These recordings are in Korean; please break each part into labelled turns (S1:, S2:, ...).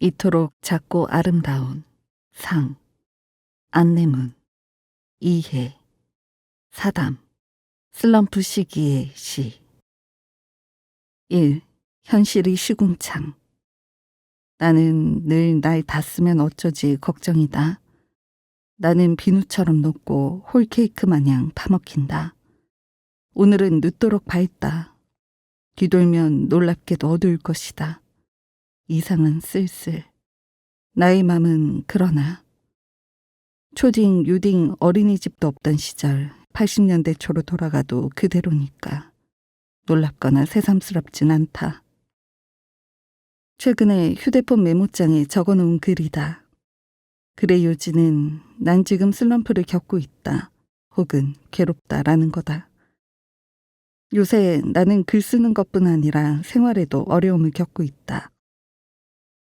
S1: 이토록 작고 아름다운 상, 안내문, 이해, 사담, 슬럼프 시기의 시. 1. 현실이 시궁창. 나는 늘 날 닿으면 어쩌지 걱정이다. 나는 비누처럼 녹고 홀케이크 마냥 파먹힌다. 오늘은 늦도록 밝다. 뒤돌면 놀랍게도 어두울 것이다. 이상은 쓸쓸. 나의 맘은 그러나. 초딩, 유딩, 어린이집도 없던 시절 80년대 초로 돌아가도 그대로니까 놀랍거나 새삼스럽진 않다. 최근에 휴대폰 메모장에 적어놓은 글이다. 글의 요지는 난 지금 슬럼프를 겪고 있다. 혹은 괴롭다라는 거다. 요새 나는 글 쓰는 것뿐 아니라 생활에도 어려움을 겪고 있다.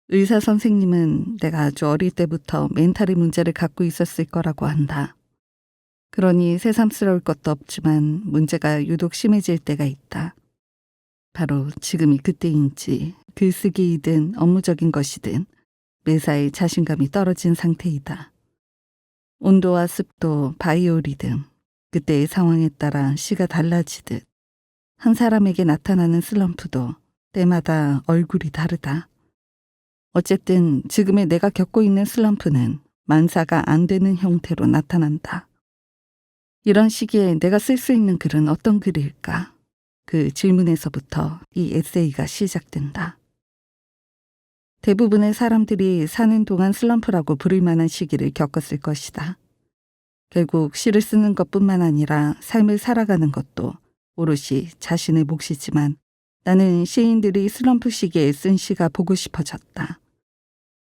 S1: 의사 선생님은 내가 아주 어릴 때부터 멘탈의 문제를 갖고 있었을 거라고 한다. 그러니 새삼스러울 것도 없지만 문제가 유독 심해질 때가 있다. 바로 지금이 그때인지 글쓰기이든 업무적인 것이든 매사에 자신감이 떨어진 상태이다. 온도와 습도, 바이오리듬, 그때의 상황에 따라 시가 달라지듯 한 사람에게 나타나는 슬럼프도 때마다 얼굴이 다르다. 어쨌든 지금의 내가 겪고 있는 슬럼프는 만사가 안 되는 형태로 나타난다. 이런 시기에 내가 쓸 수 있는 글은 어떤 글일까? 그 질문에서부터 이 에세이가 시작된다. 대부분의 사람들이 사는 동안 슬럼프라고 부를 만한 시기를 겪었을 것이다. 결국 시를 쓰는 것뿐만 아니라 삶을 살아가는 것도 오롯이 자신의 몫이지만 나는 시인들이 슬럼프 시기에 쓴 시가 보고 싶어졌다.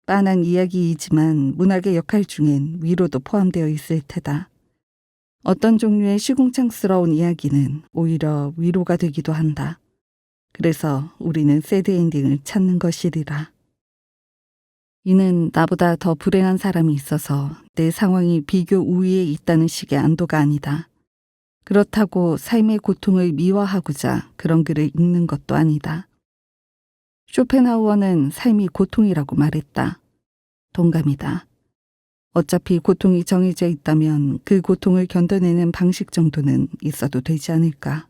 S1: 빤한 이야기이지만 문학의 역할 중엔 위로도 포함되어 있을 테다. 어떤 종류의 시궁창스러운 이야기는 오히려 위로가 되기도 한다. 그래서 우리는 새드엔딩을 찾는 것이리라. 이는 나보다 더 불행한 사람이 있어서 내 상황이 비교 우위에 있다는 식의 안도가 아니다. 그렇다고 삶의 고통을 미화하고자 그런 글을 읽는 것도 아니다. 쇼펜하우어는 삶이 고통이라고 말했다. 동감이다. 어차피 고통이 정해져 있다면 그 고통을 견뎌내는 방식 정도는 있어도 되지 않을까.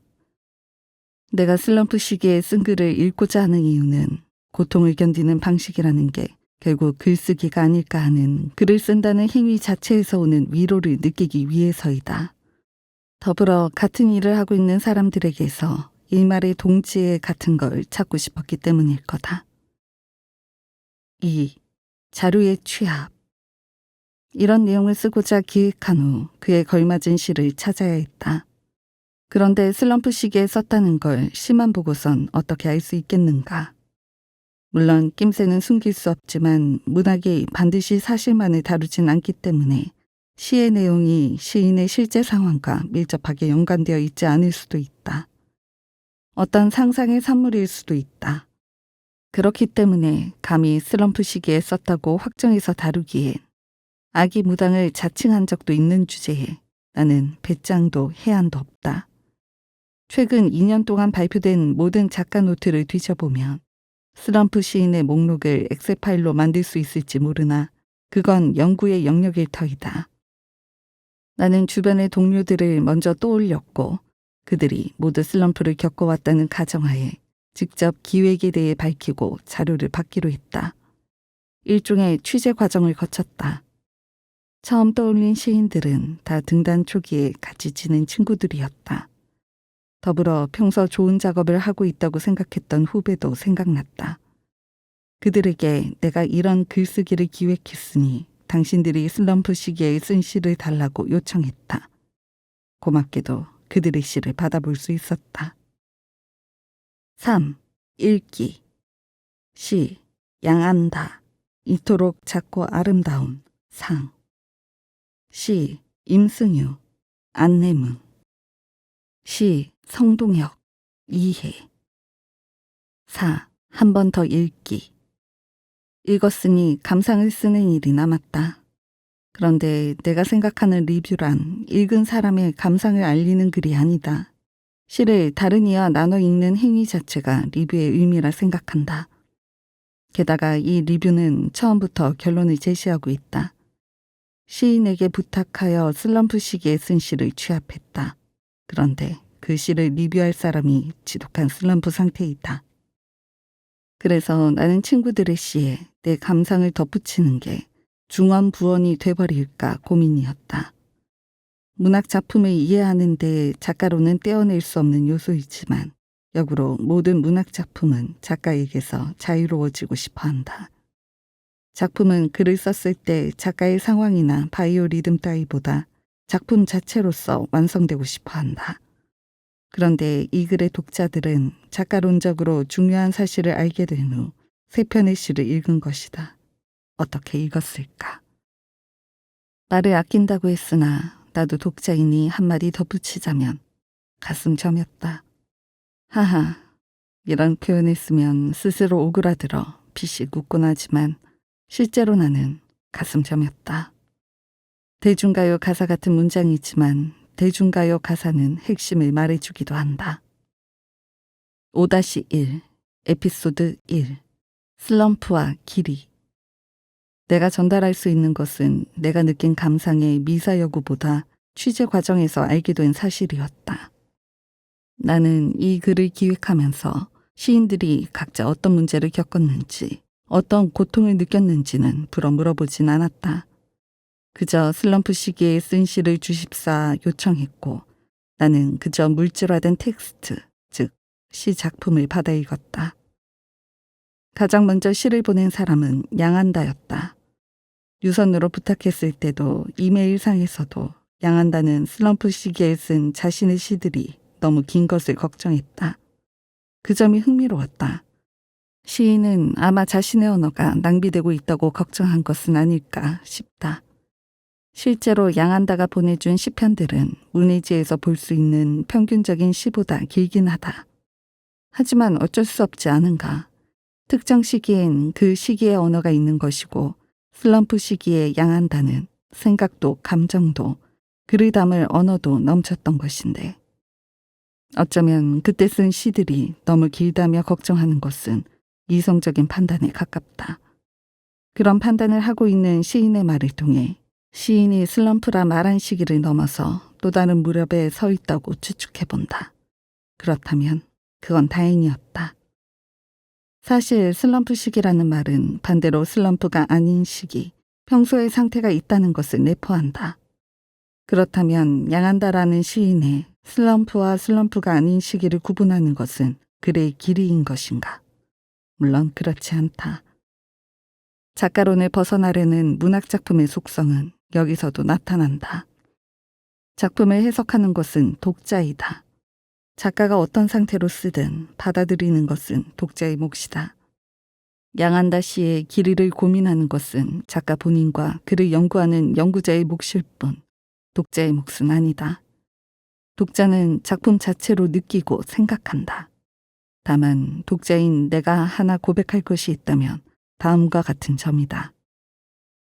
S1: 내가 슬럼프 시기에 쓴 글을 읽고자 하는 이유는 고통을 견디는 방식이라는 게 결국 글쓰기가 아닐까 하는 글을 쓴다는 행위 자체에서 오는 위로를 느끼기 위해서이다. 더불어 같은 일을 하고 있는 사람들에게서 일말의 동지애 같은 걸 찾고 싶었기 때문일 거다. 2. 자료의 취합. 이런 내용을 쓰고자 기획한 후 그에 걸맞은 시를 찾아야 했다. 그런데 슬럼프 시기에 썼다는 걸 시만 보고선 어떻게 알 수 있겠는가. 물론 낌새는 숨길 수 없지만 문학이 반드시 사실만을 다루진 않기 때문에 시의 내용이 시인의 실제 상황과 밀접하게 연관되어 있지 않을 수도 있다. 어떤 상상의 산물일 수도 있다. 그렇기 때문에 감히 슬럼프 시기에 썼다고 확정해서 다루기엔 아기무당을 자칭한 적도 있는 주제에 나는 배짱도 해안도 없다. 최근 2년 동안 발표된 모든 작가 노트를 뒤져보면 슬럼프 시인의 목록을 엑셀 파일로 만들 수 있을지 모르나 그건 연구의 영역일 터이다. 나는 주변의 동료들을 먼저 떠올렸고 그들이 모두 슬럼프를 겪어왔다는 가정하에 직접 기획에 대해 밝히고 자료를 받기로 했다. 일종의 취재 과정을 거쳤다. 처음 떠올린 시인들은 다 등단 초기에 같이 지낸 친구들이었다. 더불어 평소 좋은 작업을 하고 있다고 생각했던 후배도 생각났다. 그들에게 내가 이런 글쓰기를 기획했으니 당신들이 슬럼프 시기에 쓴 시를 달라고 요청했다. 고맙게도 그들의 시를 받아볼 수 있었다. 3. 읽기. 시, 양안다. 이토록 작고 아름다운 상. 시, 임승유. 안내문. 시, 성동혁. 이해. 4. 한 번 더 읽기. 읽었으니 감상을 쓰는 일이 남았다. 그런데 내가 생각하는 리뷰란 읽은 사람의 감상을 알리는 글이 아니다. 시를 다른 이와 나눠 읽는 행위 자체가 리뷰의 의미라 생각한다. 게다가 이 리뷰는 처음부터 결론을 제시하고 있다. 시인에게 부탁하여 슬럼프 시기에 쓴 시를 취합했다. 그런데 그 시를 리뷰할 사람이 지독한 슬럼프 상태이다. 그래서 나는 친구들의 시에 내 감상을 덧붙이는 게 중언부언이 돼버릴까 고민이었다. 문학 작품을 이해하는 데 작가로는 떼어낼 수 없는 요소이지만 역으로 모든 문학 작품은 작가에게서 자유로워지고 싶어 한다. 작품은 글을 썼을 때 작가의 상황이나 바이오 리듬 따위보다 작품 자체로서 완성되고 싶어 한다. 그런데 이 글의 독자들은 작가론적으로 중요한 사실을 알게 된 후 세 편의 시를 읽은 것이다. 어떻게 읽었을까? 말을 아낀다고 했으나 나도 독자이니 한마디 덧붙이자면 가슴 저몄다. 하하, 이런 표현을 쓰면 스스로 오그라들어 비씩 웃곤 하지만 실제로 나는 가슴 저몄다. 대중가요 가사 같은 문장이지만 대중가요 가사는 핵심을 말해주기도 한다. 5-1 에피소드 1 슬럼프와 길이. 내가 전달할 수 있는 것은 내가 느낀 감상의 미사 여구보다 취재 과정에서 알게 된 사실이었다. 나는 이 글을 기획하면서 시인들이 각자 어떤 문제를 겪었는지, 어떤 고통을 느꼈는지는 불어 물어보진 않았다. 그저 슬럼프 시기에 쓴 시를 주십사 요청했고 나는 그저 물질화된 텍스트, 즉 시 작품을 받아 읽었다. 가장 먼저 시를 보낸 사람은 양한다였다. 유선으로 부탁했을 때도 이메일상에서도 양한다는 슬럼프 시기에 쓴 자신의 시들이 너무 긴 것을 걱정했다. 그 점이 흥미로웠다. 시인은 아마 자신의 언어가 낭비되고 있다고 걱정한 것은 아닐까 싶다. 실제로 양한다가 보내준 시편들은 문예지에서 볼 수 있는 평균적인 시보다 길긴 하다. 하지만 어쩔 수 없지 않은가. 특정 시기엔 그 시기의 언어가 있는 것이고 슬럼프 시기에 양한다는 생각도 감정도 글을 담을 언어도 넘쳤던 것인데 어쩌면 그때 쓴 시들이 너무 길다며 걱정하는 것은 이성적인 판단에 가깝다. 그런 판단을 하고 있는 시인의 말을 통해 시인이 슬럼프라 말한 시기를 넘어서 또 다른 무렵에 서 있다고 추측해본다. 그렇다면 그건 다행이었다. 사실 슬럼프 시기라는 말은 반대로 슬럼프가 아닌 시기, 평소의 상태가 있다는 것을 내포한다. 그렇다면 양한다라는 시인의 슬럼프와 슬럼프가 아닌 시기를 구분하는 것은 글의 길이인 것인가? 물론 그렇지 않다. 작가론을 벗어나려는 문학작품의 속성은 여기서도 나타난다. 작품을 해석하는 것은 독자이다. 작가가 어떤 상태로 쓰든 받아들이는 것은 독자의 몫이다. 양한다 시의 길이를 고민하는 것은 작가 본인과 그를 연구하는 연구자의 몫일 뿐 독자의 몫은 아니다. 독자는 작품 자체로 느끼고 생각한다. 다만 독자인 내가 하나 고백할 것이 있다면 다음과 같은 점이다.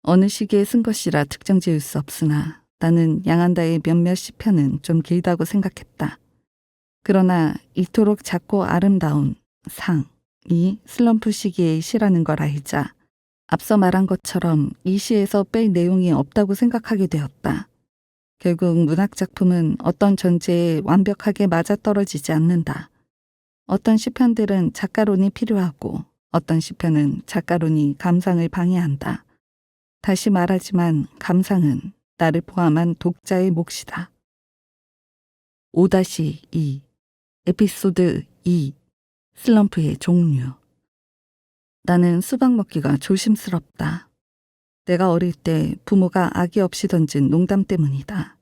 S1: 어느 시기에 쓴 것이라 특정 지을 수 없으나 나는 양한다의 몇몇 시편은 좀 길다고 생각했다. 그러나 이토록 작고 아름다운 상이 슬럼프 시기의 시라는 걸 알자 앞서 말한 것처럼 이 시에서 뺄 내용이 없다고 생각하게 되었다. 결국 문학작품은 어떤 전제에 완벽하게 맞아떨어지지 않는다. 어떤 시편들은 작가론이 필요하고 어떤 시편은 작가론이 감상을 방해한다. 다시 말하지만 감상은 나를 포함한 독자의 몫이다. 5-2 에피소드 2 슬럼프의 종류. 나는 수박 먹기가 조심스럽다. 내가 어릴 때 부모가 아기 없이 던진 농담 때문이다.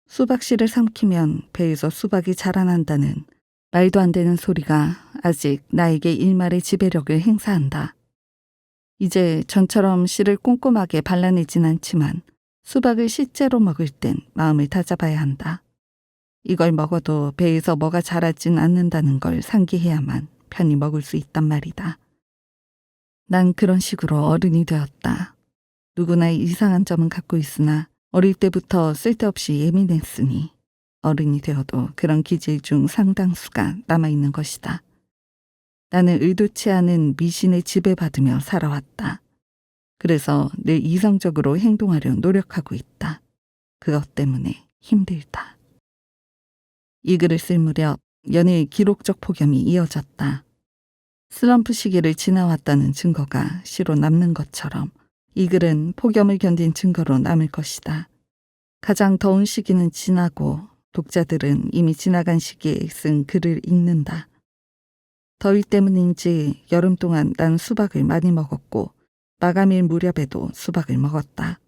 S1: 수박씨를 삼키면 배에서 수박이 자라난다는 말도 안 되는 소리가 아직 나에게 일말의 지배력을 행사한다. 이제 전처럼 씨를 꼼꼼하게 발라내진 않지만 수박을 씨째로 먹을 땐 마음을 다잡아야 한다. 이걸 먹어도 배에서 뭐가 자라진 않는다는 걸 상기해야만 편히 먹을 수 있단 말이다. 난 그런 식으로 어른이 되었다. 누구나 이상한 점은 갖고 있으나 어릴 때부터 쓸데없이 예민했으니 어른이 되어도 그런 기질 중 상당수가 남아있는 것이다. 나는 의도치 않은 미신에 지배받으며 살아왔다. 그래서 늘 이성적으로 행동하려 노력하고 있다. 그것 때문에 힘들다. 이 글을 쓸 무렵 연일 기록적 폭염이 이어졌다. 슬럼프 시기를 지나왔다는 증거가 시로 남는 것처럼 이 글은 폭염을 견딘 증거로 남을 것이다. 가장 더운 시기는 지나고 독자들은 이미 지나간 시기에 쓴 글을 읽는다. 더위 때문인지 여름 동안 난 수박을 많이 먹었고 마감일 무렵에도 수박을 먹었다.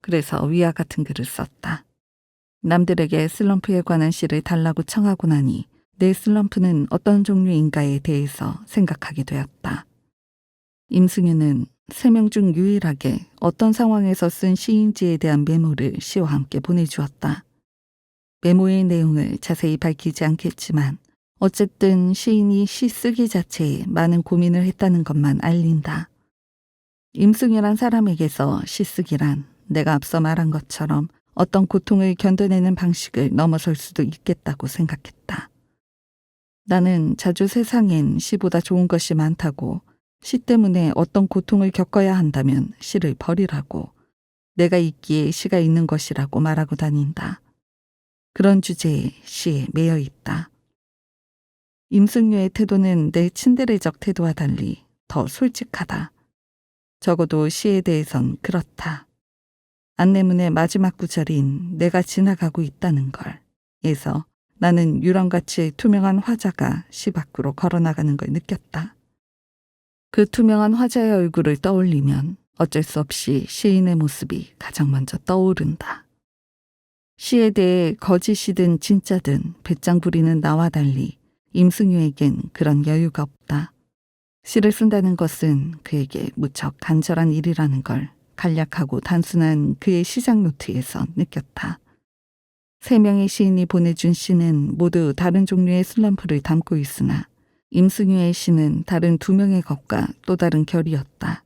S1: 그래서 위와 같은 글을 썼다. 남들에게 슬럼프에 관한 시를 달라고 청하고 나니 내 슬럼프는 어떤 종류인가에 대해서 생각하게 되었다. 임승윤은 3명 중 유일하게 어떤 상황에서 쓴 시인지에 대한 메모를 시와 함께 보내주었다. 메모의 내용을 자세히 밝히지 않겠지만 어쨌든 시인이 시 쓰기 자체에 많은 고민을 했다는 것만 알린다. 임승윤이란 사람에게서 시 쓰기란 내가 앞서 말한 것처럼 어떤 고통을 견뎌내는 방식을 넘어설 수도 있겠다고 생각했다. 나는 자주 세상엔 시보다 좋은 것이 많다고, 시 때문에 어떤 고통을 겪어야 한다면 시를 버리라고, 내가 있기에 시가 있는 것이라고 말하고 다닌다. 그런 주제에 시에 매여 있다. 임승유의 태도는 내 친데레적 태도와 달리 더 솔직하다. 적어도 시에 대해선 그렇다. 안내문의 마지막 구절인 내가 지나가고 있다는 걸 에서 나는 유령같이 투명한 화자가 시 밖으로 걸어나가는 걸 느꼈다. 그 투명한 화자의 얼굴을 떠올리면 어쩔 수 없이 시인의 모습이 가장 먼저 떠오른다. 시에 대해 거짓이든 진짜든 배짱 부리는 나와 달리 임승유에겐 그런 여유가 없다. 시를 쓴다는 것은 그에게 무척 간절한 일이라는 걸 간략하고 단순한 그의 시작 노트에서 느꼈다. 3명의 시인이 보내준 시는 모두 다른 종류의 슬럼프를 담고 있으나 임승유의 시는 다른 2명의 것과 또 다른 결이었다.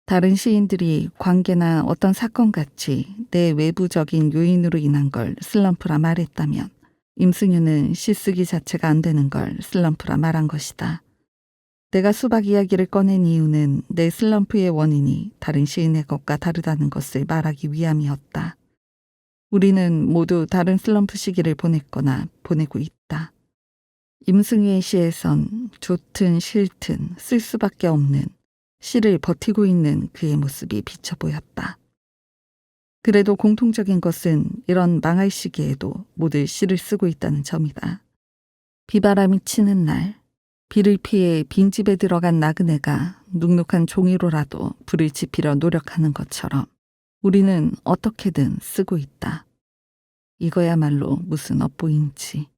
S1: 다른 시인들이 관계나 어떤 사건같이 내 외부적인 요인으로 인한 걸 슬럼프라 말했다면 임승유는 시 쓰기 자체가 안 되는 걸 슬럼프라 말한 것이다. 내가 수박 이야기를 꺼낸 이유는 내 슬럼프의 원인이 다른 시인의 것과 다르다는 것을 말하기 위함이었다. 우리는 모두 다른 슬럼프 시기를 보냈거나 보내고 있다. 임승유의 시에선 좋든 싫든 쓸 수밖에 없는 시를 버티고 있는 그의 모습이 비쳐 보였다. 그래도 공통적인 것은 이런 망할 시기에도 모두 시를 쓰고 있다는 점이다. 비바람이 치는 날, 비를 피해 빈집에 들어간 나그네가 눅눅한 종이로라도 불을 지피려 노력하는 것처럼 우리는 어떻게든 쓰고 있다. 이거야말로 무슨 업보인지.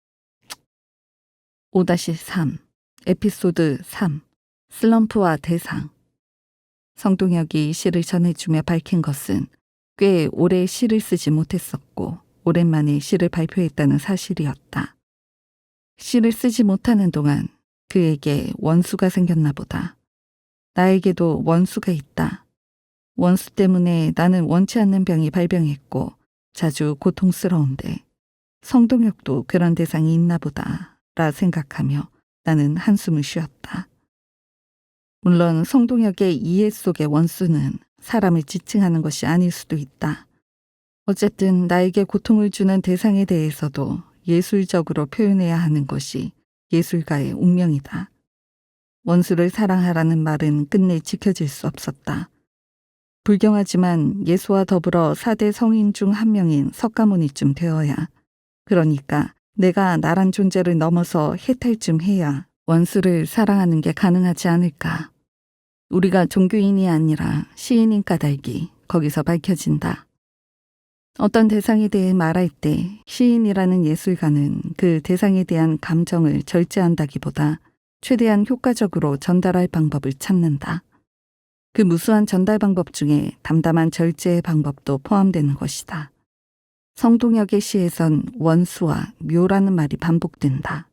S1: 5-3 에피소드 3 슬럼프와 대상. 성동혁이 시를 전해주며 밝힌 것은 꽤 오래 시를 쓰지 못했었고 오랜만에 시를 발표했다는 사실이었다. 시를 쓰지 못하는 동안 그에게 원수가 생겼나 보다. 나에게도 원수가 있다. 원수 때문에 나는 원치 않는 병이 발병했고 자주 고통스러운데 성동혁도 그런 대상이 있나 보다 라 생각하며 나는 한숨을 쉬었다. 물론 성동혁의 이해 속의 원수는 사람을 지칭하는 것이 아닐 수도 있다. 어쨌든 나에게 고통을 주는 대상에 대해서도 예술적으로 표현해야 하는 것이 예술가의 운명이다. 원수를 사랑하라는 말은 끝내 지켜질 수 없었다. 불경하지만 예수와 더불어 4대 성인 중 한 명인 석가모니쯤 되어야, 그러니까 내가 나란 존재를 넘어서 해탈쯤 해야 원수를 사랑하는 게 가능하지 않을까. 우리가 종교인이 아니라 시인인 까닭이 거기서 밝혀진다. 어떤 대상에 대해 말할 때 시인이라는 예술가는 그 대상에 대한 감정을 절제한다기보다 최대한 효과적으로 전달할 방법을 찾는다. 그 무수한 전달 방법 중에 담담한 절제의 방법도 포함되는 것이다. 성동혁의 시에선 원수와 묘라는 말이 반복된다.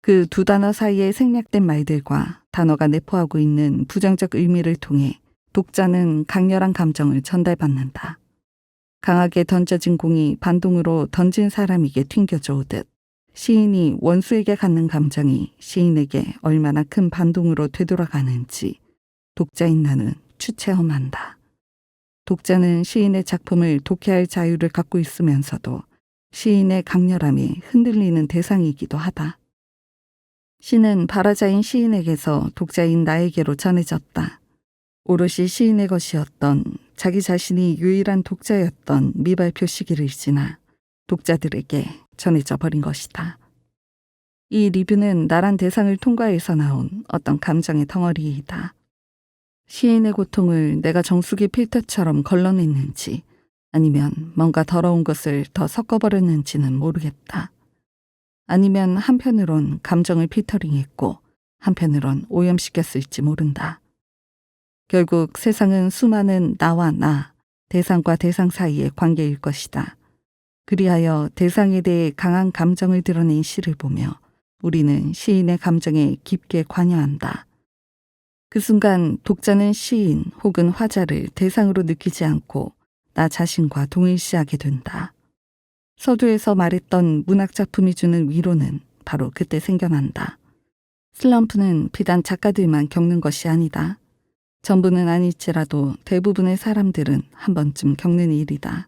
S1: 그 2단어 사이에 생략된 말들과 단어가 내포하고 있는 부정적 의미를 통해 독자는 강렬한 감정을 전달받는다. 강하게 던져진 공이 반동으로 던진 사람에게 튕겨져 오듯 시인이 원수에게 갖는 감정이 시인에게 얼마나 큰 반동으로 되돌아가는지 독자인 나는 추체험한다. 독자는 시인의 작품을 독해할 자유를 갖고 있으면서도 시인의 강렬함이 흔들리는 대상이기도 하다. 시는 발화자인 시인에게서 독자인 나에게로 전해졌다. 오롯이 시인의 것이었던 자기 자신이 유일한 독자였던 미발표 시기를 지나 독자들에게 전해져 버린 것이다. 이 리뷰는 나란 대상을 통과해서 나온 어떤 감정의 덩어리이다. 시인의 고통을 내가 정수기 필터처럼 걸러냈는지 아니면 뭔가 더러운 것을 더 섞어버렸는지는 모르겠다. 아니면 한편으론 감정을 피터링했고 한편으론 오염시켰을지 모른다. 결국 세상은 수많은 나와 나, 대상과 대상 사이의 관계일 것이다. 그리하여 대상에 대해 강한 감정을 드러낸 시를 보며 우리는 시인의 감정에 깊게 관여한다. 그 순간 독자는 시인 혹은 화자를 대상으로 느끼지 않고 나 자신과 동일시하게 된다. 서두에서 말했던 문학작품이 주는 위로는 바로 그때 생겨난다. 슬럼프는 비단 작가들만 겪는 것이 아니다. 전부는 아닐지라도 대부분의 사람들은 한 번쯤 겪는 일이다.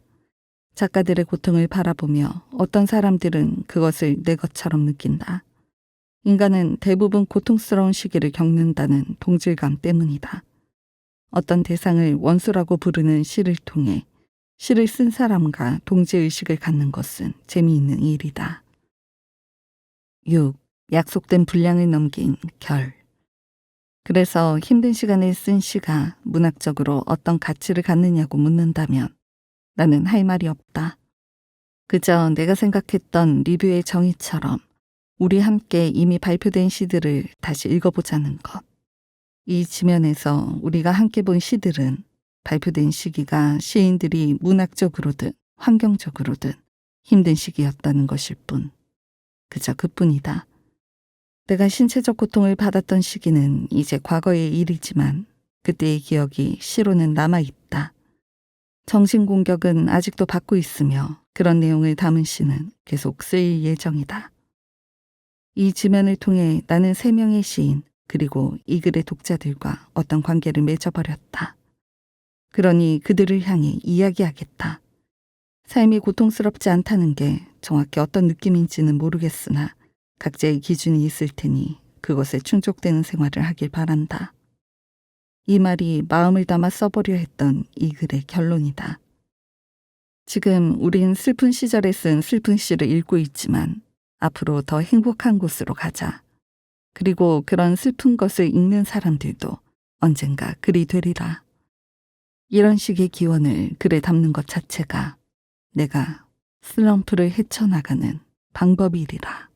S1: 작가들의 고통을 바라보며 어떤 사람들은 그것을 내 것처럼 느낀다. 인간은 대부분 고통스러운 시기를 겪는다는 동질감 때문이다. 어떤 대상을 원수라고 부르는 시를 통해 시를 쓴 사람과 동지의식을 갖는 것은 재미있는 일이다. 6. 약속된 분량을 넘긴 결. 그래서 힘든 시간에 쓴 시가 문학적으로 어떤 가치를 갖느냐고 묻는다면 나는 할 말이 없다. 그저 내가 생각했던 리뷰의 정의처럼 우리 함께 이미 발표된 시들을 다시 읽어보자는 것. 이 지면에서 우리가 함께 본 시들은 발표된 시기가 시인들이 문학적으로든 환경적으로든 힘든 시기였다는 것일 뿐. 그저 그뿐이다. 내가 신체적 고통을 받았던 시기는 이제 과거의 일이지만 그때의 기억이 시로는 남아있다. 정신공격은 아직도 받고 있으며 그런 내용을 담은 시는 계속 쓰일 예정이다. 이 지면을 통해 나는 3명의 시인 그리고 이 글의 독자들과 어떤 관계를 맺어버렸다. 그러니 그들을 향해 이야기하겠다. 삶이 고통스럽지 않다는 게 정확히 어떤 느낌인지는 모르겠으나 각자의 기준이 있을 테니 그것에 충족되는 생활을 하길 바란다. 이 말이 마음을 담아 써보려 했던 이 글의 결론이다. 지금 우린 슬픈 시절에 쓴 슬픈 시를 읽고 있지만 앞으로 더 행복한 곳으로 가자. 그리고 그런 슬픈 것을 읽는 사람들도 언젠가 글이 되리라. 이런 식의 기원을 글에 담는 것 자체가 내가 슬럼프를 헤쳐나가는 방법이리라.